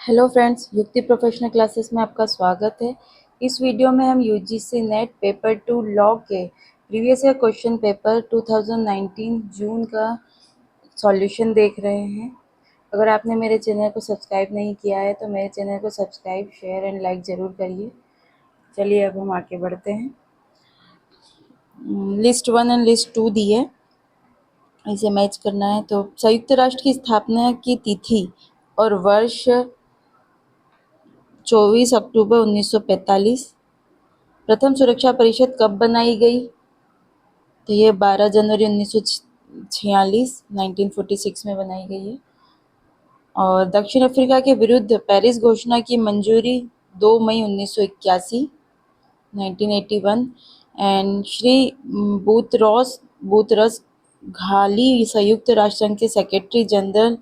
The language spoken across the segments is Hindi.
हेलो फ्रेंड्स, युक्ति प्रोफेशनल क्लासेस में आपका स्वागत है। इस वीडियो में हम यूजीसी नेट पेपर 2 लॉ के प्रीवियस ईयर क्वेश्चन पेपर 2019 जून का सॉल्यूशन देख रहे हैं। अगर आपने मेरे चैनल को सब्सक्राइब नहीं किया है तो मेरे चैनल को सब्सक्राइब, शेयर एंड लाइक ज़रूर करिए। चलिए अब हम आगे बढ़ते हैं। लिस्ट 1 एंड लिस्ट 2 दी है, इसे मैच करना है। तो संयुक्त राष्ट्र की स्थापना की तिथि और वर्ष 24 अक्टूबर 1945। प्रथम सुरक्षा परिषद कब बनाई गई? तो ये 12 जनवरी 1946 1946 में बनाई गई है। और दक्षिण अफ्रीका के विरुद्ध पेरिस घोषणा की मंजूरी 2 मई 1981 1981। एंड श्री बूतरस घाली संयुक्त राष्ट्र संघ के सेक्रेटरी जनरल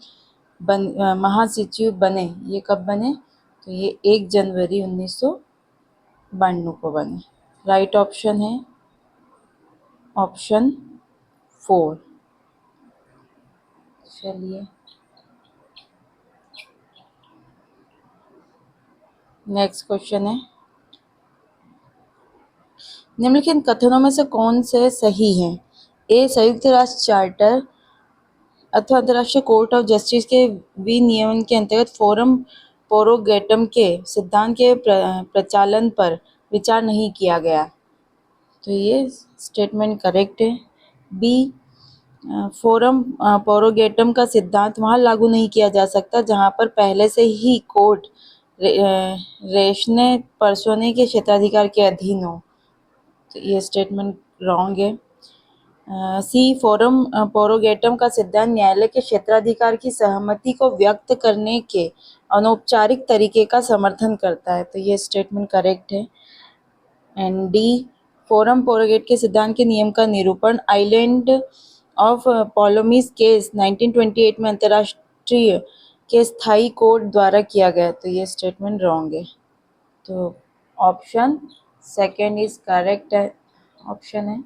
महासचिव बने। ये कब बने? तो ये 1 जनवरी 1992 को बने। राइट ऑप्शन है ऑप्शन 4। चलिए नेक्स्ट क्वेश्चन है, निम्नलिखित कथनों में से कौन से सही हैं? ए, संयुक्त राष्ट्र चार्टर अथवा अंतर्राष्ट्रीय कोर्ट ऑफ जस्टिस के विनियमन के अंतर्गत फोरम पोरोगेटम के सिद्धांत के प्रचालन पर विचार नहीं किया गया। तो ये स्टेटमेंट करेक्ट है। बी, फोरम पोरोगेटम का सिद्धांत वहाँ लागू नहीं किया जा सकता जहाँ पर पहले से ही कोर्ट रेशने परसोने के क्षेत्राधिकार के अधीन हो। तो ये स्टेटमेंट रॉन्ग है। सी, फोरम पोरोगेटम का सिद्धांत न्यायालय के क्षेत्राधिकार की सहमति को व्यक्त करने के अनौपचारिक तरीके का समर्थन करता है। तो ये स्टेटमेंट करेक्ट है। एंड डी, फोरम पोरोगेट के सिद्धांत के नियम का निरूपण आइलैंड ऑफ पोलोमिस केस 1928 में अंतर्राष्ट्रीय के स्थायी कोर्ट द्वारा किया गया। तो ये स्टेटमेंट रॉन्ग है। तो ऑप्शन सेकेंड इज करेक्ट है, ऑप्शन है।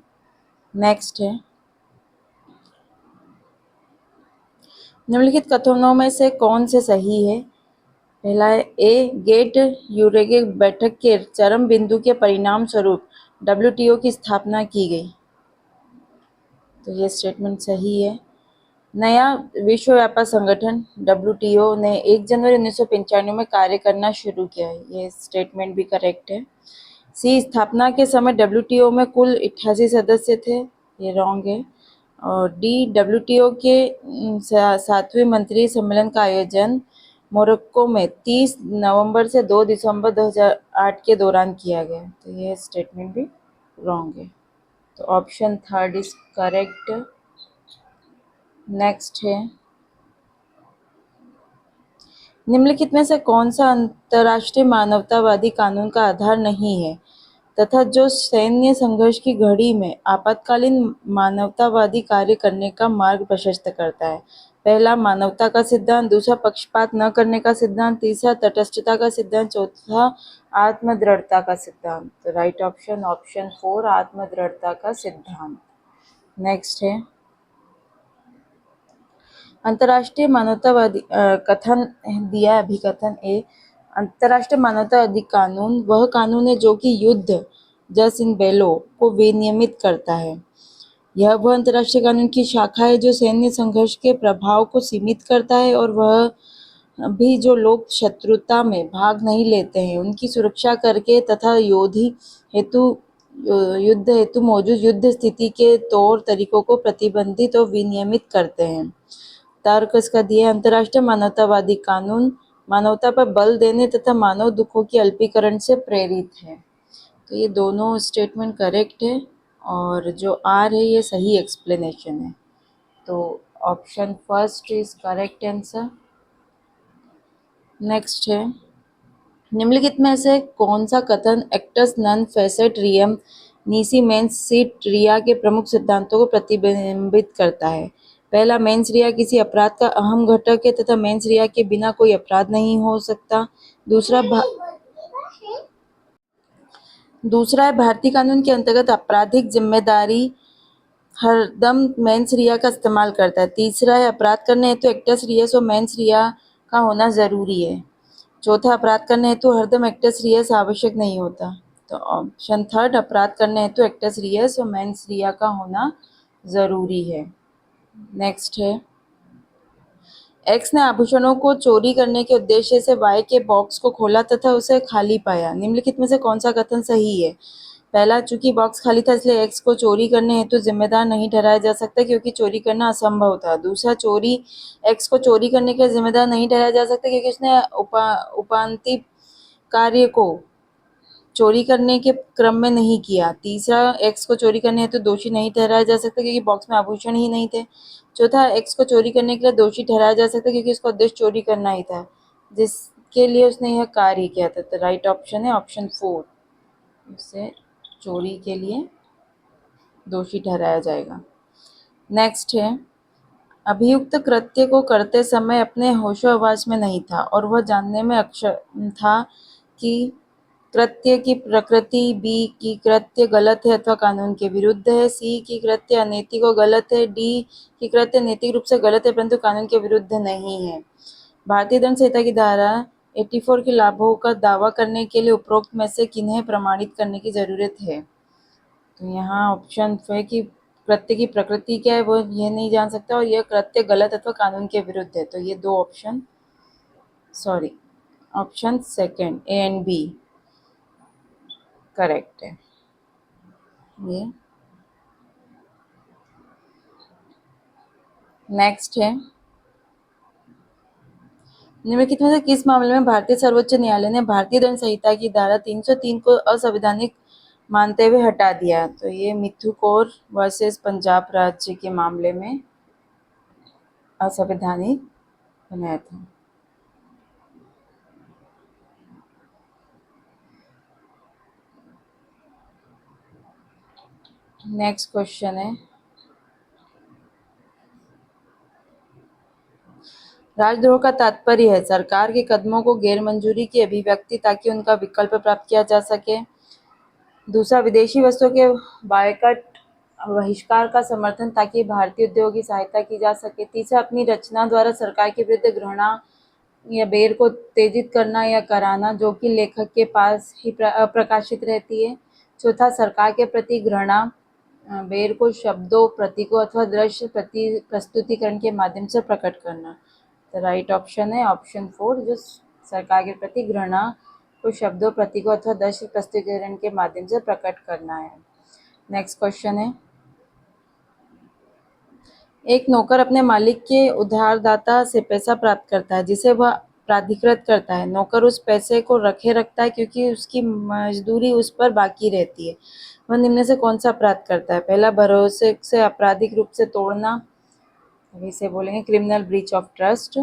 नेक्स्ट है, निम्नलिखित कथनों में से कौन से सही है? पहला है ए, गेट यूरेगे बैठक के चरम बिंदु के परिणाम स्वरूप डब्ल्यूटीओ की स्थापना की गई। तो ये स्टेटमेंट सही है। नया विश्व व्यापार संगठन डब्ल्यूटीओ ने 1 जनवरी 1995 में कार्य करना शुरू किया है। ये स्टेटमेंट भी करेक्ट है। सी, स्थापना के समय डब्ल्यूटीओ में कुल 88 सदस्य थे। ये रॉन्ग है। और डी, डब्ल्यूटीओ के 7वें मंत्री सम्मेलन का आयोजन मोरक्को में 30 नवंबर से 2 दिसंबर 2008 के दौरान किया गया। तो ये स्टेटमेंट भी रॉन्ग है। तो option third is correct. Next है, निम्नलिखित में से कौन सा अंतर्राष्ट्रीय मानवतावादी कानून का आधार नहीं है तथा जो सैन्य संघर्ष की घड़ी में आपातकालीन मानवतावादी कार्य करने का मार्ग प्रशस्त करता है? पहला, मानवता का सिद्धांत। दूसरा, पक्षपात न करने का सिद्धांत। तीसरा, तटस्थता का सिद्धांत। चौथा, आत्मदृढ़ता का सिद्धांत। तो राइट ऑप्शन ऑप्शन 4, आत्मदृढ़ता का सिद्धांत। नेक्स्ट है, अंतर्राष्ट्रीय मानवतावादी कथन दिया है, अभिकथन ए, अंतर्राष्ट्रीय मानवतावादी कानून वह कानून है जो कि युद्ध जस इन बेलो को विनियमित करता है। यह वह अंतर्राष्ट्रीय कानून की शाखा है जो सैन्य संघर्ष के प्रभाव को सीमित करता है और वह भी जो लोग शत्रुता में भाग नहीं लेते हैं उनकी सुरक्षा करके तथा युद्ध हेतु मौजूद युद्ध स्थिति के तौर तरीकों को प्रतिबंधित और विनियमित करते हैं। तर्क इसका दिया है, अंतर्राष्ट्रीय मानवतावादी कानून मानवता पर बल देने तथा मानव दुखों की अल्पीकरण से प्रेरित है। तो ये दोनों स्टेटमेंट करेक्ट है और जो आर है ये सही एक्सप्लेनेशन है। तो option first is correct answer. Next है, निम्नलिखित में से कौन सा कथन acts none facet रियम नीसी mains seat रिया के प्रमुख सिद्धांतों को प्रतिबिंबित करता है? पहला, मेंस रिया किसी अपराध का अहम घटक है तथा मेंस रिया के बिना कोई अपराध नहीं हो सकता। दूसरा है, भारतीय कानून के अंतर्गत आपराधिक जिम्मेदारी हरदम मेंस रिया का इस्तेमाल करता है। तीसरा है, अपराध करने हेतु एक्टस रियस और मेंस रिया का होना जरूरी है। चौथा, अपराध करने हेतु हरदम एक्टस रियस आवश्यक नहीं होता। तो ऑप्शन थर्ड, अपराध करने हेतु एक्टस रियस और मेंस रिया का होना जरूरी है। नेक्स्ट है, एक्स ने आभूषणों को चोरी करने के उद्देश्य से वाई के बॉक्स को खोला तथा उसे खाली पाया। निम्नलिखित में से कौन सा कथन सही है? पहला, चूंकि बॉक्स खाली था इसलिए एक्स को चोरी करने हेतु जिम्मेदार नहीं ठहराया जा सकता क्योंकि चोरी करना असंभव था। दूसरा, चोरी एक्स को चोरी करने के लिए जिम्मेदार नहीं ठहराया जा सकता क्योंकि उसने उपांति कार्य को चोरी करने के क्रम में नहीं किया। तीसरा, एक्स को चोरी करने हेतु दोषी नहीं ठहराया जा सकता क्योंकि बॉक्स में आभूषण ही नहीं थे। चौथा, एक्स को चोरी करने के लिए दोषी ठहराया जा सकता क्योंकि उसका उद्देश्य चोरी करना ही था जिसके लिए उसने यह कार्य किया था। तो राइट ऑप्शन है ऑप्शन 4, उसे चोरी के लिए दोषी ठहराया जाएगा। नेक्स्ट है, अभियुक्त कृत्य को करते समय अपने होशो-हवास में नहीं था और वह जानने में अक्षम था कि कृत्य की प्रकृति, बी की कृत्य गलत है अथवा कानून के विरुद्ध है, सी की कृत्य अनैतिक और गलत है, डी की कृत्य नैतिक रूप से गलत है परंतु कानून के विरुद्ध नहीं है। भारतीय दंड संहिता की धारा 84 के लाभों का दावा करने के लिए उपरोक्त में से किन्हें प्रमाणित करने की जरूरत है? तो यहाँ ऑप्शन है कि कृत्य की प्रकृति क्या है वो ये नहीं जान सकता और यह कृत्य गलत अथवा कानून के विरुद्ध है। तो ये दो option, sorry, option second A and B correct है। ये नेक्स्ट है, निम्नलिखित में से किस मामले में भारतीय सर्वोच्च न्यायालय ने भारतीय दंड संहिता की धारा 303 को असंवैधानिक मानते हुए हटा दिया? तो ये मिथु कौर वर्सेस पंजाब राज्य के मामले में असंवैधानिक बनाया था। नेक्स्ट क्वेश्चन है, राजद्रोह का तात्पर्य है सरकार के कदमों को गैर मंजूरी की अभिव्यक्ति ताकि उनका विकल्प प्राप्त किया जा सके। दूसरा, विदेशी वस्तुओं के बायकॉट बहिष्कार का समर्थन ताकि भारतीय उद्योग की सहायता की जा सके। तीसरा, अपनी रचना द्वारा सरकार के विरुद्ध घृणा या बेर को उत्तेजित करना या कराना जो कि लेखक के पास ही प्रकाशित रहती है। चौथा, सरकार के प्रति घृणा बेर को शब्दों, प्रतीकों अथवा दृश्य प्रस्तुतिकरण के माध्यम से प्रकट करना। तो राइट ऑप्शन है ऑप्शन 4, जो सरकार के प्रति घृणा को शब्दों, प्रतीकों अथवा दृश्य प्रस्तुतिकरण के माध्यम से प्रकट करना है। नेक्स्ट क्वेश्चन है, एक नौकर अपने मालिक के उधारदाता से पैसा प्राप्त करता है जिसे वह प्राधिकृत करता है। नौकर उस पैसे को रखे रखता है क्योंकि उसकी मजदूरी उस पर बाकी रहती है। वह निम्न से कौन सा अपराध करता है? पहला, भरोसे से आपराधिक रूप से तोड़ना, इसे बोलेंगे क्रिमिनल ब्रीच ऑफ ट्रस्ट।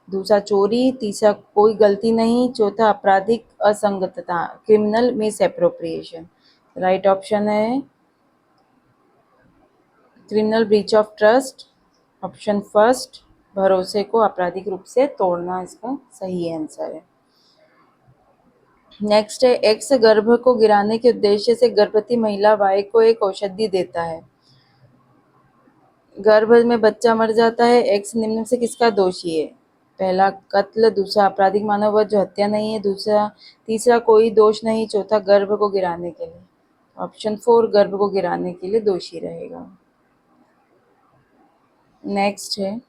दूसरा, चोरी। तीसरा, कोई गलती नहीं। चौथा, आपराधिक असंगतता, criminal misappropriation. Right option है criminal breach of trust, option first, भरोसे को आपराधिक रूप से तोड़ना इसका सही आंसर है। नेक्स्ट है, एक्स गर्भ को गिराने के उद्देश्य से गर्भवती महिला वाई को एक औषधि देता है। गर्भ में बच्चा मर जाता है। एक्स निम्न से किसका दोषी है? पहला, कत्ल। दूसरा, आपराधिक मानव वध जो हत्या नहीं है। तीसरा, कोई दोष नहीं। चौथा, गर्भ को गिराने के लिए। ऑप्शन 4 गर्भ को गिराने के लिए दोषी रहेगा। नेक्स्ट है,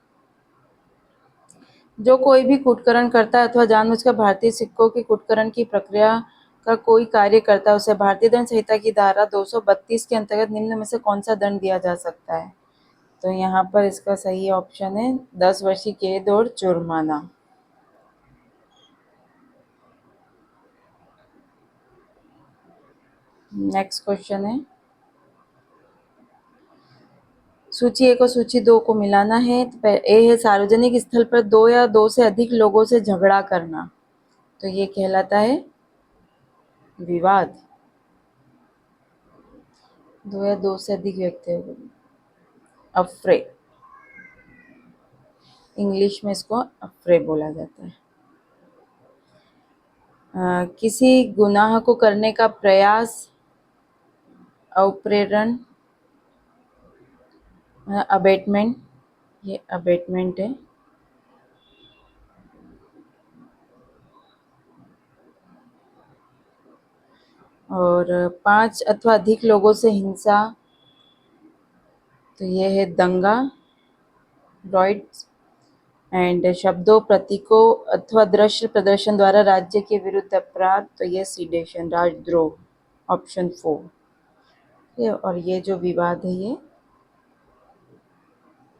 जो कोई भी कुटकरण करता है अथवा जानबूझकर भारतीय सिक्कों की कुटकरण की प्रक्रिया का कोई कार्य करता है उसे भारतीय दंड संहिता की धारा 232 के अंतर्गत निम्न में से कौन सा दंड दिया जा सकता है? तो यहाँ पर इसका सही ऑप्शन है 10 वर्ष की कैद और जुर्माना। नेक्स्ट क्वेश्चन है, सूची 1 और सूची 2 को मिलाना है। ए है, सार्वजनिक स्थल पर दो या दो से अधिक लोगों से झगड़ा करना, तो ये कहलाता है विवाद। दो या दो से अधिक व्यक्ति, अफ्रे, इंग्लिश में इसको अफ्रे बोला जाता है। किसी गुनाह को करने का प्रयास, औप्रेरण, अबेटमेंट, ये अबेटमेंट है। और 5 अथवा अधिक लोगों से हिंसा, तो ये है दंगा, रॉइट्स। एंड शब्दों, प्रतीकों अथवा दृश्य प्रदर्शन द्वारा राज्य के विरुद्ध अपराध, तो ये सीडेशन, राजद्रोह, ऑप्शन 4। और ये जो विवाद है ये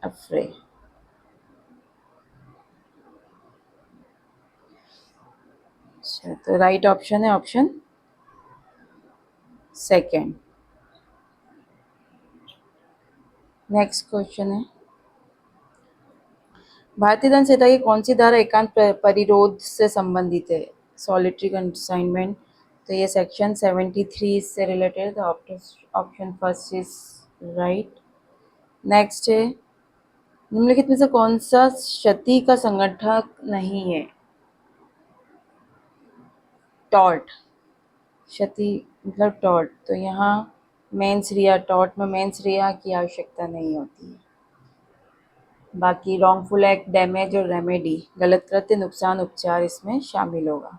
अफ्रे। अच्छा, तो राइट ऑप्शन है ऑप्शन सेकेंड। नेक्स्ट क्वेश्चन है, भारतीय दंड संहिता की कौन सी धारा एकांत परिरोध से संबंधित है? सॉलिटरी कंसाइनमेंट, तो ये सेक्शन 73 इससे रिलेटेड, तो option first is right. Next है, निम्नलिखित में से कौन सा क्षति का संगठक नहीं है? टॉर्ट, क्षति मतलब टॉर्ट, तो यहाँ मेंस रिया, टॉर्ट में मेंस रिया की आवश्यकता नहीं होती है। बाकी रॉन्गफुल एक्ट, डैमेज और रेमेडी, गलत कृत्य, नुकसान, उपचार इसमें शामिल होगा।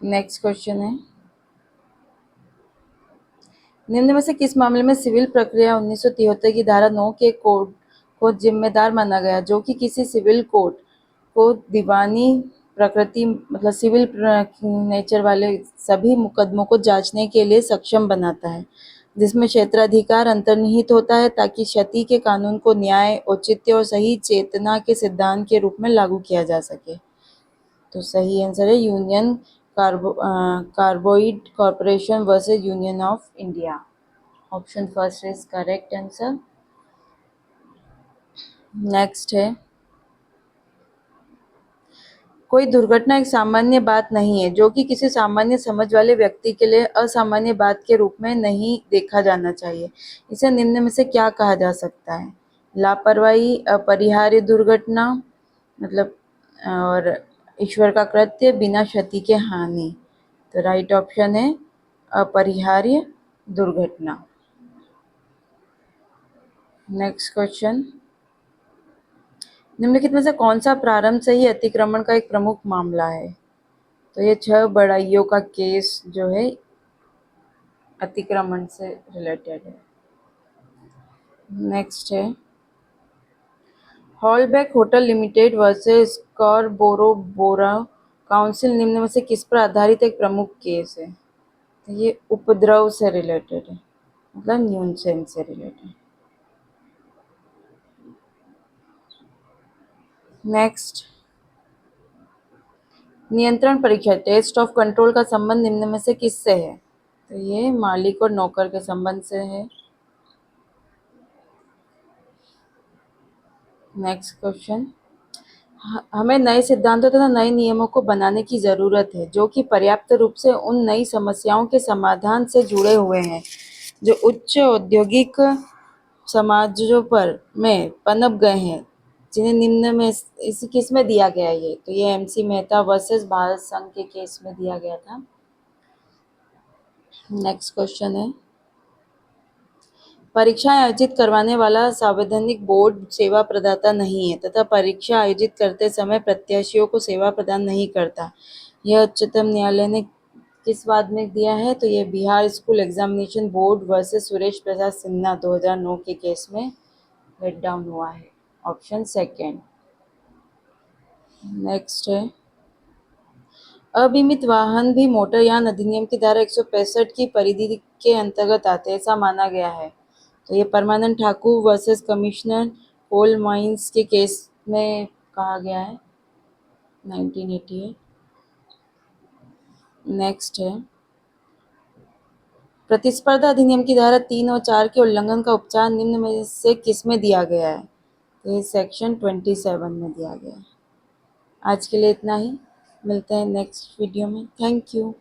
नेक्स्ट क्वेश्चन है, निम्न में से किस मामले में सिविल प्रक्रिया 1973 की धारा 9 के कोड को जिम्मेदार माना गया, जो कि किसी सिविल कोर्ट को दीवानी प्रकृति मतलब सिविल नेचर वाले सभी मुकदमों को जांचने के लिए सक्षम बनाता है, जिसमें क्षेत्राधिकार अंतर्निहित होता है ताकि क्षति के कानून को न्याय, औचित्य और सही चेतना के सिद्धांत के रूप में लागू किया जा सके। तो सही आंसर है union carbide corporation versus union of India, option first is correct answer. Next है, कोई दुर्घटना एक सामान्य बात नहीं है जो कि किसी सामान्य समझ वाले व्यक्ति के लिए असामान्य बात के रूप में नहीं देखा जाना चाहिए। इसे निम्न में से क्या कहा जा सकता है? लापरवाही, अपरिहार्य दुर्घटना, मतलब और ईश्वर का कृत्य, बिना क्षति के हानि। तो राइट ऑप्शन है अपरिहार्य दुर्घटना। नेक्स्ट क्वेश्चन, निम्नलिखित में से कौन सा प्रारंभ से ही अतिक्रमण का एक प्रमुख मामला है? तो ये 6 बढ़ाइयों का केस जो है अतिक्रमण से रिलेटेड है। नेक्स्ट है, हॉलबैक होटल लिमिटेड वर्सेस स्कॉरबोरो बोरो काउंसिल निम्न में से किस पर आधारित एक प्रमुख केस है? तो ये उपद्रव से रिलेटेड है, मतलब न्यूसेंस से रिलेटेड। नेक्स्ट, नियंत्रण परीक्षा, टेस्ट ऑफ कंट्रोल का संबंध निम्न में से किससे है? तो ये मालिक और नौकर के संबंध से है। नेक्स्ट क्वेश्चन, हमें नए सिद्धांतों तथा नए नियमों को बनाने की ज़रूरत है जो कि पर्याप्त रूप से उन नई समस्याओं के समाधान से जुड़े हुए हैं जो उच्च औद्योगिक समाजों पर में पनप गए हैं, जिन्हें निम्न में इस किस में दिया गया है ये? तो ये एमसी मेहता वर्सेस भारत संघ के केस में दिया गया था। नेक्स्ट क्वेश्चन है, परीक्षाएं आयोजित करवाने वाला संवैधानिक बोर्ड सेवा प्रदाता नहीं है तथा परीक्षा आयोजित करते समय प्रत्याशियों को सेवा प्रदान नहीं करता। यह उच्चतम न्यायालय ने किस वाद में दिया है? तो ये Bihar school examination board versus Suresh Prasad Sinha 2009 के केस में लेट डाउन हुआ है, ऑप्शन सेकेंड। नेक्स्ट है, अबीमित वाहन भी मोटरयान अधिनियम की धारा 165 की परिधि के अंतर्गत आते हैं, ऐसा माना गया है। तो ये Parmanand Thakur versus commissioner coal mines के केस में कहा गया है, 1988। नेक्स्ट है, प्रतिस्पर्धा अधिनियम की धारा 3 और 4 के उल्लंघन का उपचार निम्न में से किस में दिया गया है? तो ये सेक्शन 27 में दिया गया है। आज के लिए इतना ही, मिलते हैं नेक्स्ट वीडियो में। Thank you.